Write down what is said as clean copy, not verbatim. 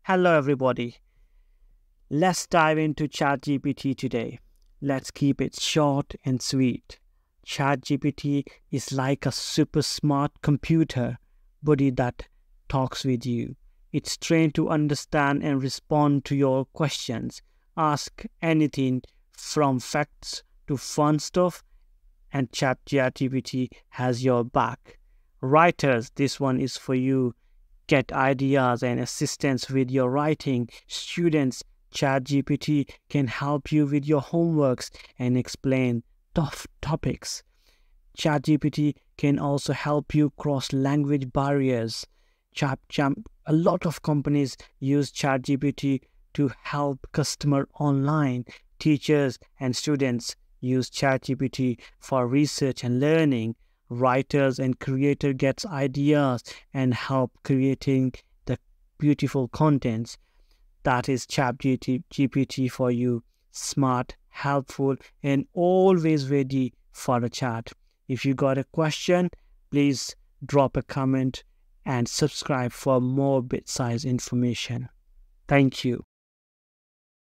Hello everybody. Let's dive into ChatGPT today. Let's keep it short and sweet. ChatGPT is like a super smart computer buddy that talks with you. It's trained to understand and respond to your questions. Ask anything from facts to fun stuff, and ChatGPT has your back. Writers, this one is for you. Get ideas and assistance with your writing. Students, ChatGPT can help you with your homeworks and explain tough topics. ChatGPT can also help you cross language barriers. A lot of companies use ChatGPT to help customers online. Teachers and students use ChatGPT for research and learning. Writers and creators get ideas and help creating the beautiful contents. That is ChatGPT for you. Smart, helpful, and always ready for a chat. If you got a question, please drop a comment and subscribe for more bit-sized information. Thank you.